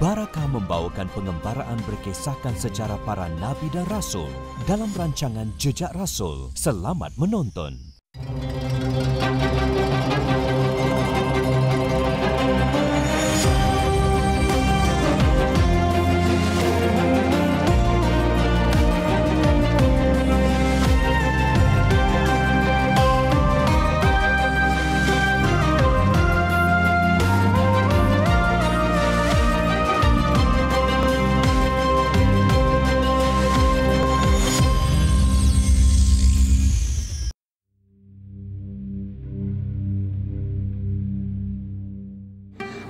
Barakah membawakan pengembaraan berkisahkan secara para nabi dan rasul dalam rancangan Jejak Rasul. Selamat menonton.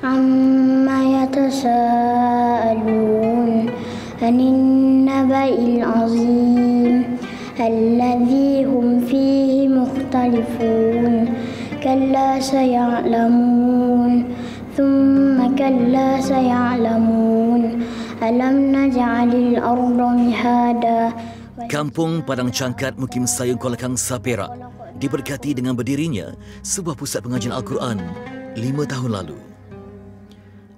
عما يتساءلون عن النبأ العظيم الذي هم فيه مختلفون كلا سيعلمون ثم كلا سيعلمون ألم نجعل الأرض مهادا. Kampung Padang Cangkat Mukim Sayung Kuala Kangsar Perak diberkati dengan berdirinya sebuah pusat pengajian Al-Quran 5 tahun lalu.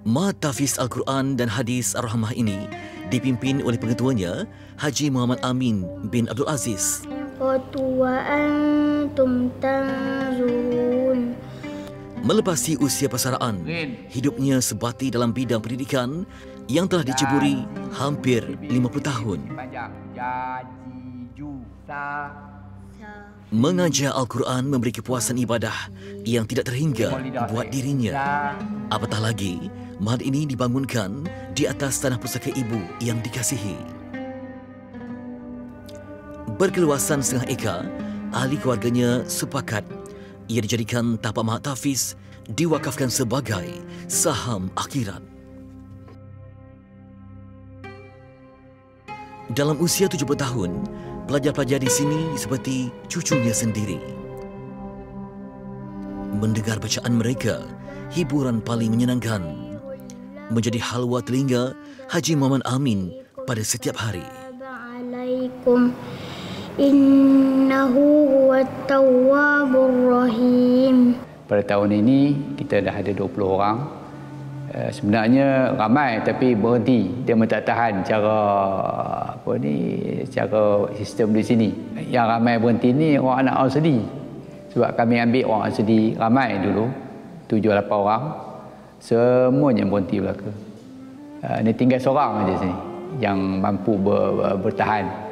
Ma'had Tahfiz Al-Quran dan Hadis Ar-Rahmah ini dipimpin oleh pengetuanya Haji Muhammad Amin bin Abdul Aziz. Melepasi usia persaraan, hidupnya sebati dalam bidang pendidikan yang telah diceburi hampir 50 tahun. Mengajar Al-Quran memberi kepuasan ibadah yang tidak terhingga buat dirinya. Apatah lagi, ma'had ini dibangunkan di atas tanah pusaka ibu yang dikasihi. Berkeluasan setengah ekar, ahli keluarganya sepakat ia dijadikan tapak Ma'had Tahfiz diwakafkan sebagai saham akhirat. Dalam usia 70 tahun, pelajar-pelajar di sini seperti cucunya sendiri. Mendengar bacaan mereka, hiburan paling menyenangkan, menjadi halwa telinga Haji Muhammad Amin pada setiap hari. Innahu huwat tawwabur rahim. Pada tahun ini kita dah ada 20 orang. Sebenarnya ramai tapi berhenti. Dia tak tahan cara cara sistem di sini. Yang ramai berhenti ni orang anak Ausdi. Sebab kami ambil orang Ausdi ramai dulu, 7-8 orang. Semuanya berhenti belaka. Ini tinggal seorang saja sini yang mampu bertahan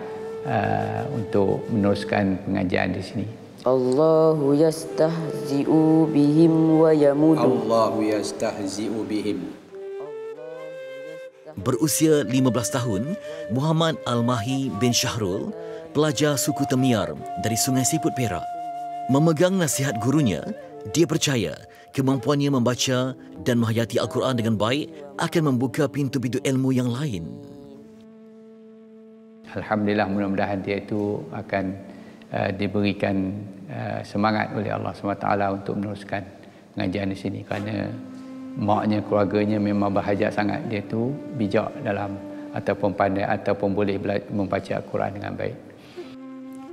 untuk meneruskan pengajian di sini. Allahu yastahzi'u bihim wa yamudu. Allahu yastahzi'u bihim. Berusia 15 tahun, Muhammad Al-Mahi bin Syahrul, pelajar suku Temiar dari Sungai Siput Perak, memegang nasihat gurunya. Dia percaya kemampuannya membaca dan menghayati Al-Quran dengan baik akan membuka pintu-pintu ilmu yang lain. Alhamdulillah, mudah-mudahan dia itu akan diberikan semangat oleh Allah SWT untuk meneruskan pengajian di sini, kerana maknya, keluarganya memang berhajat sangat. Dia tu bijak dalam ataupun pandai ataupun boleh membaca Al-Quran dengan baik.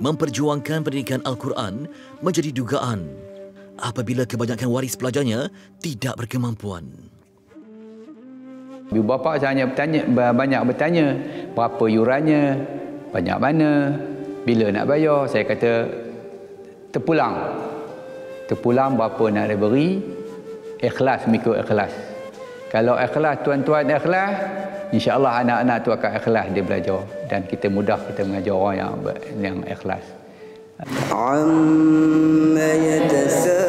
Memperjuangkan pendidikan Al-Quran menjadi dugaan apabila kebanyakan waris pelajarnya tidak berkemampuan. Ibu bapa saya banyak bertanya berapa yurannya, banyak mana, bila nak bayar. Saya kata terpulang berapa nak diberi, ikhlas mengikut ikhlas. Kalau ikhlas, tuan-tuan ikhlas, insya-Allah anak-anak tu akan ikhlas dia belajar, dan kita mudah kita mengajar orang yang ikhlas. Amma yatasaalun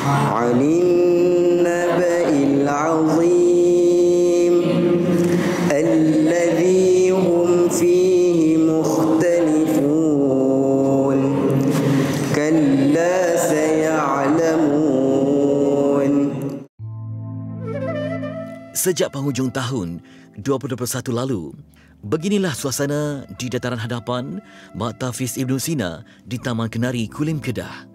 'anil naba'il 'azim alladhi hum fihi mukhtalifun kalla saya'lamun. Sejak penghujung tahun 2021 lalu, beginilah suasana di dataran hadapan Ma'had Tahfiz Ibn Sina di Taman Kenari, Kulim, Kedah.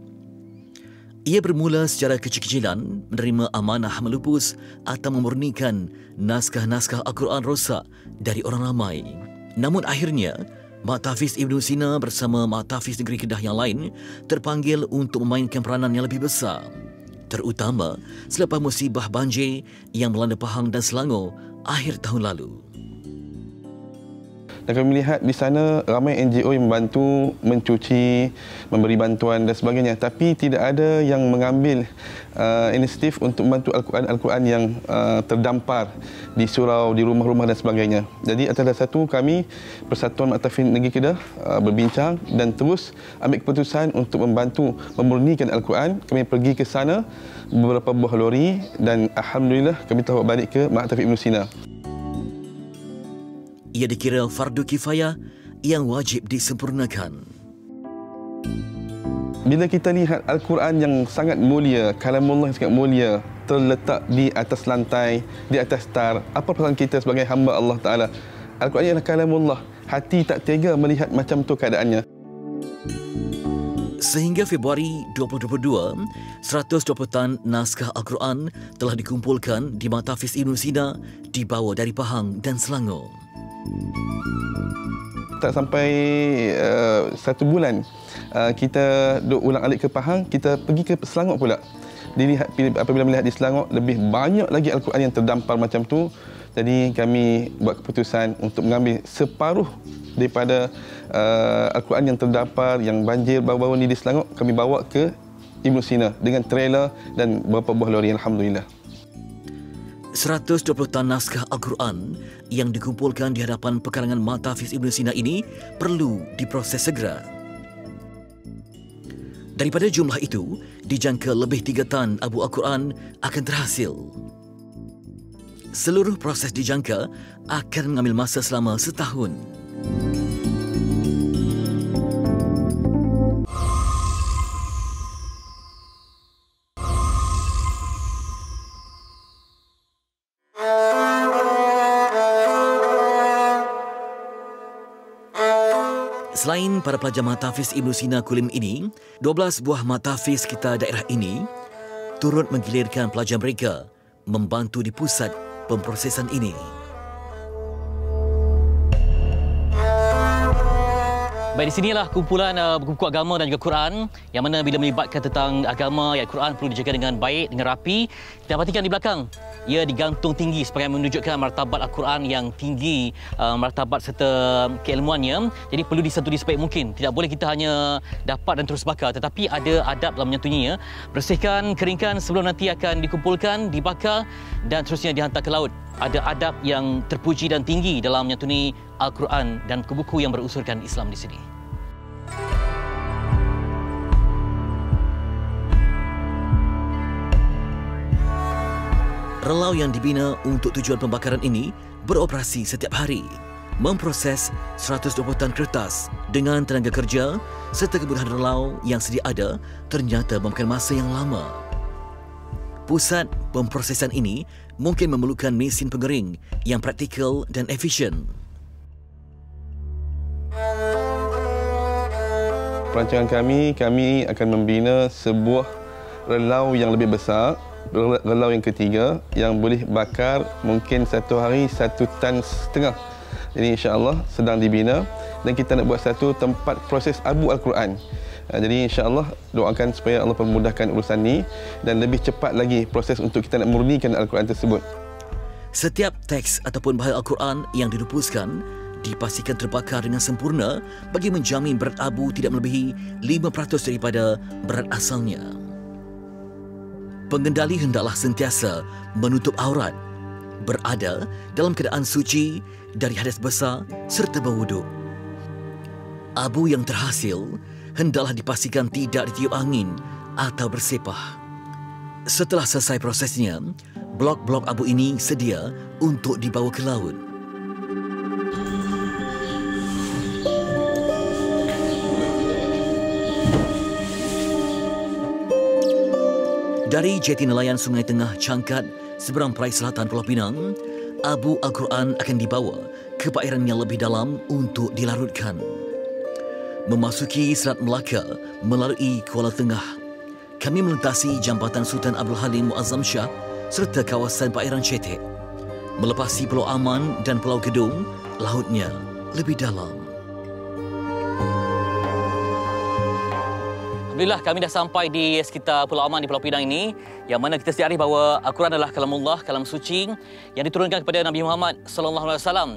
Ia bermula secara kecil-kecilan menerima amanah melupus atau memurnikan naskah-naskah Al-Quran rosak dari orang ramai. Namun akhirnya, Ma'had Tahfiz Ibn Sina bersama Ma'had Tahfiz Negeri Kedah yang lain terpanggil untuk memainkan peranan yang lebih besar. terutama selepas musibah banjir yang melanda Pahang dan Selangor akhir tahun lalu. Dan kami melihat di sana ramai NGO yang membantu mencuci, memberi bantuan dan sebagainya. Tapi tidak ada yang mengambil inisiatif untuk membantu Al-Quran yang terdampar di surau, di rumah-rumah dan sebagainya. Jadi atas dasar itu kami Persatuan Mak Tahfiz Negeri Kedah berbincang dan terus ambil keputusan untuk membantu memurnikan Al-Quran. Kami pergi ke sana beberapa buah lori dan alhamdulillah kami telah balik ke Mak Tahfiz Ibn Sina. Ia dikira fardu kifayah yang wajib disempurnakan. Bila kita lihat Al-Quran yang sangat mulia, kalamullah yang sangat mulia, terletak di atas lantai, di atas tar, apa perasaan kita sebagai hamba Allah Ta'ala? Al-Quran ialah kalamullah. Hati tak tega melihat macam tu keadaannya. Sehingga Februari 2022, 120 tan naskah Al-Quran telah dikumpulkan di Mak Tahfiz Ibn Sina dibawa dari Pahang dan Selangor. Tak sampai 1 bulan, kita duk ulang alik ke Pahang, kita pergi ke Selangor pula. Dilihat, apabila melihat di Selangor, lebih banyak lagi Al-Quran yang terdampar macam tu. Jadi kami buat keputusan untuk mengambil separuh daripada Al-Quran yang terdampar, yang banjir baru-baru ni di Selangor, kami bawa ke Ibn Sina dengan trailer dan beberapa buah lori, alhamdulillah. 120 tan naskah Al-Quran yang dikumpulkan di hadapan pekarangan Mak Tahfiz Ibn Sina ini perlu diproses segera. Daripada jumlah itu, dijangka lebih 3 tan abu Al-Quran akan terhasil. Seluruh proses dijangka akan mengambil masa selama setahun. Selain para pelajar Mak Tahfiz Ibn Sina Kulim ini, 12 buah Mak Tahfiz kita daerah ini turut menggilirkan pelajar mereka membantu di pusat pemprosesan ini. Baik, di sinilah kumpulan buku-buku agama dan juga Quran yang mana bila melibatkan tentang agama, ayat Quran perlu dijaga dengan baik, dengan rapi. Kita perhatikan di belakang, ia digantung tinggi sebagai menunjukkan martabat Al-Quran yang tinggi, martabat serta keilmuannya. Jadi perlu disentuh sebaik mungkin. Tidak boleh kita hanya dapat dan terus bakar, tetapi ada adab dalam menyantuninya. Bersihkan, keringkan sebelum nanti akan dikumpulkan, dibakar dan terusnya dihantar ke laut. Ada adab yang terpuji dan tinggi dalam menyantuni Al-Quran dan buku-buku yang berunsurkan Islam di sini. Relau yang dibina untuk tujuan pembakaran ini beroperasi setiap hari, memproses 120 tan kertas dengan tenaga kerja serta kemudahan relau yang sedia ada ternyata memakan masa yang lama. Pusat pemprosesan ini mungkin memerlukan mesin pengering yang praktikal dan efisien. Perancangan kami akan membina sebuah relau yang lebih besar, relau yang ketiga yang boleh bakar mungkin satu hari 1,5 tan. Jadi insya-Allah sedang dibina dan kita nak buat satu tempat proses abu Al-Quran. Jadi insya-Allah doakan supaya Allah permudahkan urusan ini dan lebih cepat lagi proses untuk kita nak murnikan Al-Quran tersebut. Setiap teks ataupun bahasa Al-Quran yang dirupuskan dipastikan terbakar dengan sempurna bagi menjamin berat abu tidak melebihi 5% daripada berat asalnya. Pengendali hendaklah sentiasa menutup aurat, berada dalam keadaan suci dari hadas besar serta berwuduk. Abu yang terhasil hendaklah dipastikan tidak ditiup angin atau bersepah. Setelah selesai prosesnya, blok-blok abu ini sedia untuk dibawa ke laut. Dari jeti nelayan Sungai Tengah Cangkat, seberang Perai Selatan Pulau Pinang, abu Al-Quran akan dibawa ke perairan yang lebih dalam untuk dilarutkan. Memasuki Selat Melaka melalui Kuala Tengah, kami melintasi Jambatan Sultan Abdul Halim Muazzam Shah serta kawasan perairan Chetek. Melepasi Pulau Aman dan Pulau Gedung, lautnya lebih dalam. Alhamdulillah kami dah sampai di sekitar Pulau Aman di Pulau Pinang ini, yang mana kita sedia bahawa Al-Quran adalah kalamullah, kalam suci yang diturunkan kepada Nabi Muhammad sallallahu alaihi wasallam.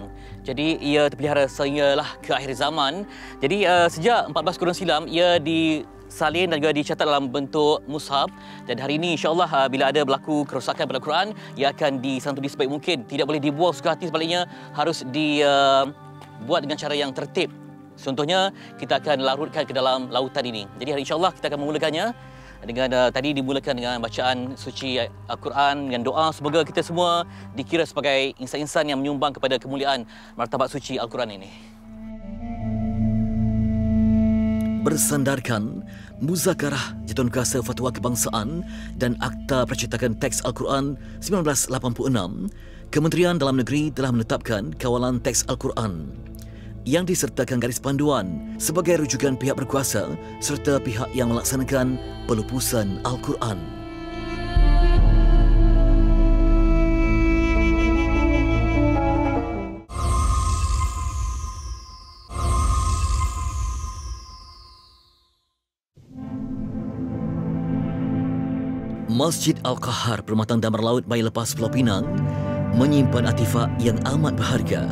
Jadi ia terpelihara sehinggalah ke akhir zaman. Jadi sejak 14 kurun silam ia disalin dan juga dicatat dalam bentuk mushaf, dan hari ini insya-Allah bila ada berlaku kerosakan pada Al-Quran, ia akan disantuni sebaik mungkin, tidak boleh dibuang suka hati, sebaliknya harus dibuat dengan cara yang tertib. Contohnya, kita akan larutkan ke dalam lautan ini. Jadi hari insya-Allah kita akan memulakannya dengan tadi dimulakan dengan bacaan suci Al-Quran dengan doa. Semoga kita semua dikira sebagai insan-insan yang menyumbang kepada kemuliaan martabat suci Al-Quran ini. Bersandarkan Muzakarah Jawatankuasa Fatwa Kebangsaan dan Akta Percetakan Teks Al-Quran 1986, Kementerian Dalam Negeri telah menetapkan kawalan teks Al-Quran yang disertakan garis panduan sebagai rujukan pihak berkuasa serta pihak yang melaksanakan pelupusan Al-Quran. Masjid Al-Qahar Permatang Damar Laut Bayi Lepas Pulau Pinang menyimpan artifak yang amat berharga.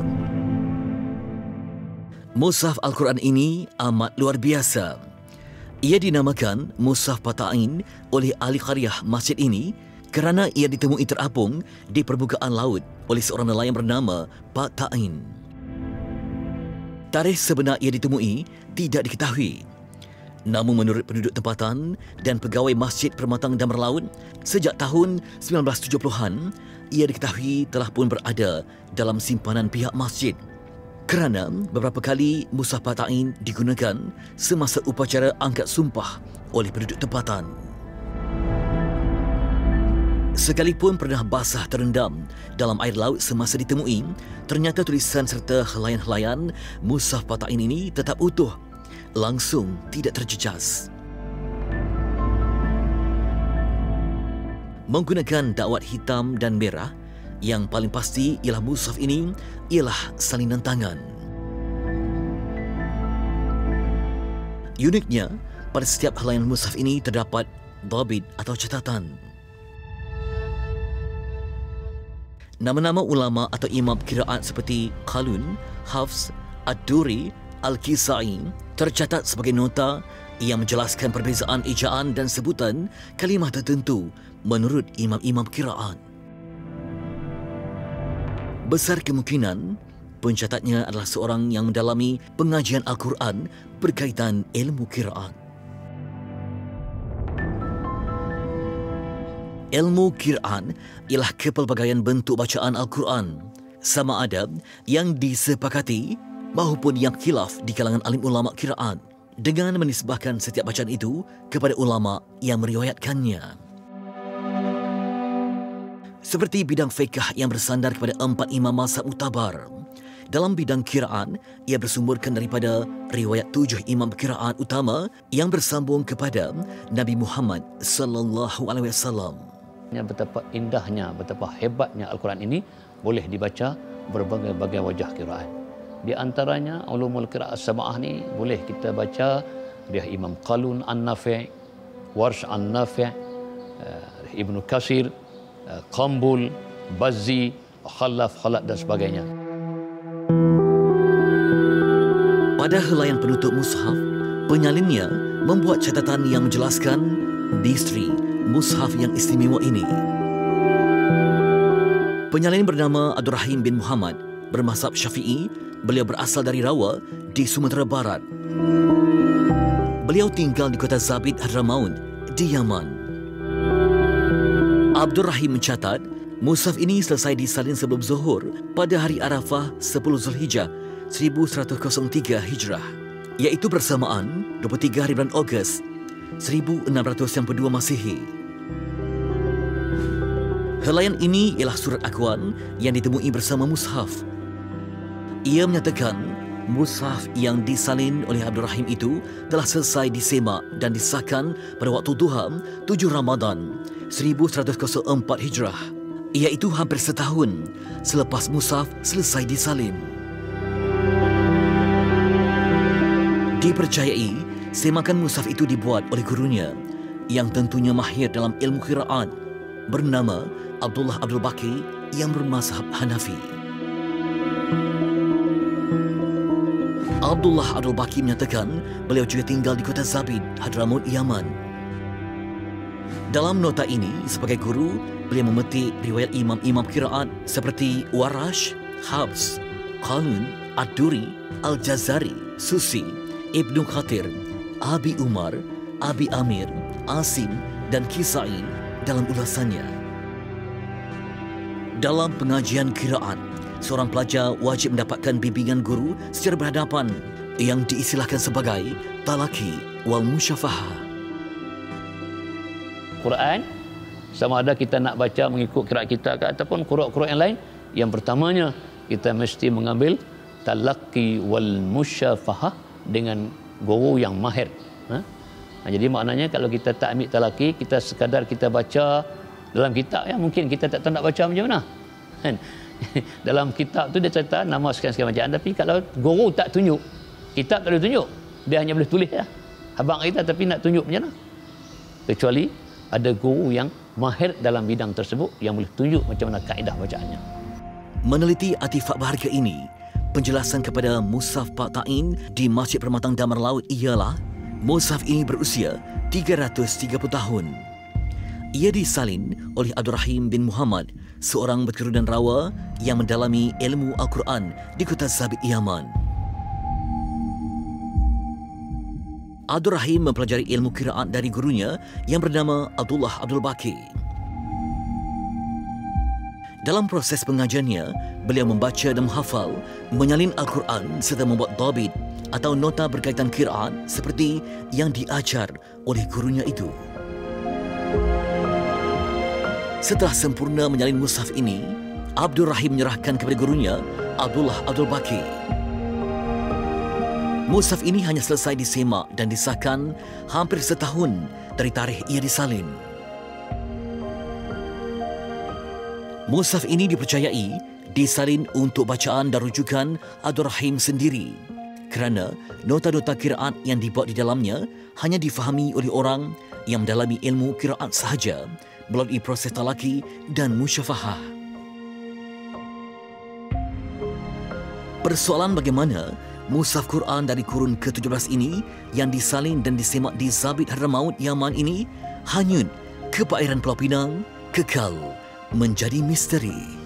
Mushaf Al-Quran ini amat luar biasa. Ia dinamakan Mushaf Pata'in oleh ahli qaryah masjid ini kerana ia ditemui terapung di permukaan laut oleh seorang nelayan bernama Pata'in. Tarikh sebenar ia ditemui tidak diketahui. Namun menurut penduduk tempatan dan pegawai Masjid Permatang Damar Laut, sejak tahun 1970-an, ia diketahui telah pun berada dalam simpanan pihak masjid. Kerana beberapa kali Mushaf Pata'in digunakan semasa upacara angkat sumpah oleh penduduk tempatan. Sekalipun pernah basah terendam dalam air laut semasa ditemui, ternyata tulisan serta helaian-helaian Mushaf Pata'in ini tetap utuh, langsung tidak terjejas. Menggunakan dakwat hitam dan merah, yang paling pasti ialah mushaf ini ialah salinan tangan. Uniknya, pada setiap helaian mushaf ini terdapat dhabit atau catatan. Nama-nama ulama atau imam qiraat seperti Qalun, Hafs, Ad-Duri, Al-Kisai tercatat sebagai nota yang menjelaskan perbezaan ejaan dan sebutan kalimah tertentu menurut imam-imam qiraat. Besar kemungkinan pencatatnya adalah seorang yang mendalami pengajian Al-Quran berkaitan ilmu qiraat. Ilmu qiraat ialah kepelbagaian bentuk bacaan Al-Quran, sama ada yang disepakati maupun yang khilaf di kalangan alim ulama qiraat, dengan menisbahkan setiap bacaan itu kepada ulama yang meriwayatkannya. Seperti bidang fiqh yang bersandar kepada 4 imam mazhab mutabar. Dalam bidang qiraat, ia bersumberkan daripada riwayat 7 imam qiraat utama yang bersambung kepada Nabi Muhammad sallallahu alaihi wasallam. Betapa indahnya, betapa hebatnya Al-Quran ini boleh dibaca berbagai-bagai wajah qiraat. Di antaranya ulumul qiraat sab'ah ni boleh kita baca dia Imam Qalun An-Nafi', Warsh An-Nafi', Ibnu Katsir, Qambul, Bazzi, Khalaf, Khalat dan sebagainya. Pada helaian penutup mushaf, penyalinnya membuat catatan yang menjelaskan distri mushaf yang istimewa ini. Penyalin bernama Abdul Rahim bin Muhammad, bermazhab Syafi'i. Beliau berasal dari Rawa di Sumatera Barat. Beliau tinggal di kota Zabid Hadramaut di Yaman. Abdul Rahim mencatat, mushaf ini selesai disalin sebelum zuhur pada hari Arafah 10 Zulhijjah 1103 Hijrah, iaitu bersamaan 23 hari bulan Ogos 1692 Masihi. Helaian ini ialah surat akuan yang ditemui bersama mushaf. Ia menyatakan mushaf yang disalin oleh Abdul Rahim itu telah selesai disemak dan disahkan pada waktu duha 7 Ramadan 1104 Hijrah, iaitu hampir setahun selepas mushaf selesai disalin. Dipercayai Semakan mushaf itu dibuat oleh gurunya yang tentunya mahir dalam ilmu qiraat bernama Abdullah Abdul Baqi yang bermazhab Hanafi. Abdullah Abdul Baqi menyatakan beliau juga tinggal di kota Zabid, Hadramaut, Yaman. Dalam nota ini, sebagai guru, beliau memetik riwayat imam-imam qiraat seperti Warash, Habs, Qalun, Ad-Duri, Al-Jazari, Susi, Ibnu Khatir, Abi Umar, Abi Amir, Asim dan Kisai dalam ulasannya. Dalam pengajian qiraat, seorang pelajar wajib mendapatkan bimbingan guru secara berhadapan yang diistilahkan sebagai talaki wal musyafahah. Quran, sama ada kita nak baca mengikut qiraat kita ke ataupun qiraat-qiraat yang lain, yang pertamanya kita mesti mengambil talaki wal musyafahah dengan guru yang mahir. Jadi maknanya kalau kita tak ambil talaki, kita sekadar kita baca dalam kitab, ya mungkin kita tak tahu nak baca macam mana. Dalam kitab tu dia cerita nama sekian-sekian bacaan, tapi kalau guru tak tunjuk, kitab tak boleh tunjuk, dia hanya boleh tulis ya. Abang kita tapi nak tunjuk macam mana? Kecuali ada guru yang mahir dalam bidang tersebut yang boleh tunjuk macam mana kaedah bacaannya. Meneliti artifak berharga ini, penjelasan kepada mushaf Pak Ta'in di Masjid Permatang Damar Laut ialah mushaf ini berusia 330 tahun. Ia disalin oleh Abdul Rahim bin Muhammad, seorang berketurunan Rawa yang mendalami ilmu Al-Quran di kota Zabid, Yaman. Abdul Rahim mempelajari ilmu qiraat dari gurunya yang bernama Abdullah Abdul Baqi. Dalam proses pengajiannya, beliau membaca dan menghafal, menyalin Al-Quran serta membuat dhabit atau nota berkaitan qiraat seperti yang diajar oleh gurunya itu. Setelah sempurna menyalin mushaf ini, Abdul Rahim menyerahkan kepada gurunya Abdullah Abdul Baqi. Mushaf ini hanya selesai disemak dan disahkan hampir setahun dari tarikh ia disalin. Mushaf ini dipercayai disalin untuk bacaan dan rujukan Abdul Rahim sendiri, kerana nota-nota qiraat yang dibuat di dalamnya hanya difahami oleh orang yang mendalami ilmu qiraat sahaja melalui proses talaki dan musyafahah. Persoalan bagaimana mushaf Quran dari kurun ke-17 ini yang disalin dan disemak di Zabid Hadramaut, Yaman ini hanyut ke perairan Pulau Pinang kekal menjadi misteri.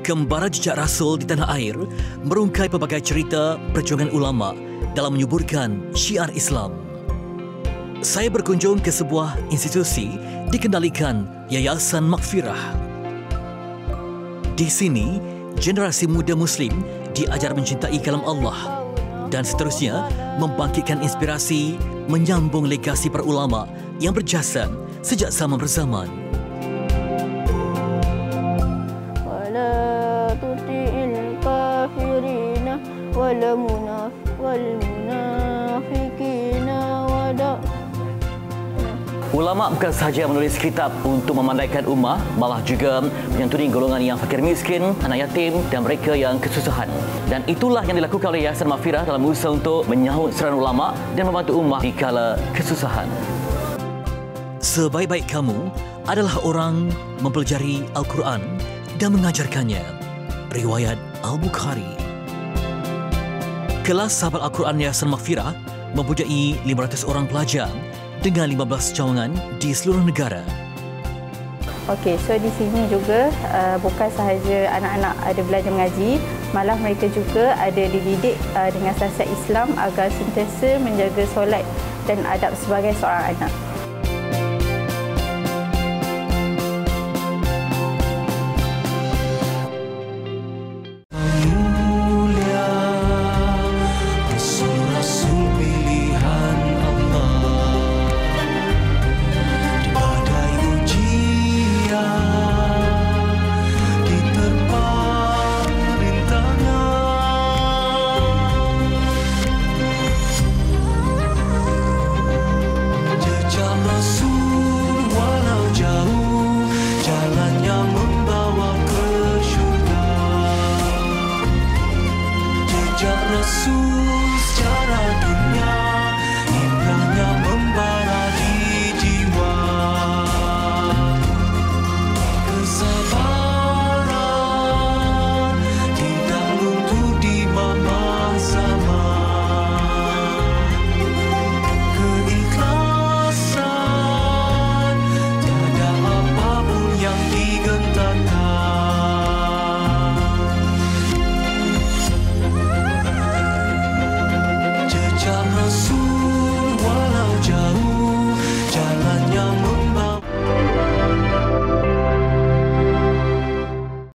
Kembara Jejak Rasul di tanah air merungkai pelbagai cerita perjuangan ulama dalam menyuburkan syiar Islam. Saya berkunjung ke sebuah institusi dikendalikan Yayasan Maghfirah. Di sini, generasi muda Muslim diajar mencintai kalam Allah dan seterusnya membangkitkan inspirasi menyambung legasi para ulama yang berjasa sejak zaman berzaman. Ulama bukan sahaja menulis kitab untuk memandaikan ummah, malah juga menyantuni golongan yang fakir miskin, anak yatim dan mereka yang kesusahan. Dan itulah yang dilakukan oleh Yayasan Maghfirah dalam usaha untuk menyahut seruan ulama dan membantu ummah di kala kesusahan. Sebaik-baik kamu adalah orang mempelajari Al-Quran dan mengajarkannya. Riwayat Al-Bukhari. Kelas sahabat Al-Quran Yayasan Maghfirah mempunyai 500 orang pelajar dengan 15 cawangan di seluruh negara. Okey, so di sini juga bukan sahaja anak-anak ada belajar mengaji, malah mereka juga ada dididik dengan siasat Islam agar sentiasa menjaga solat dan adab sebagai seorang anak.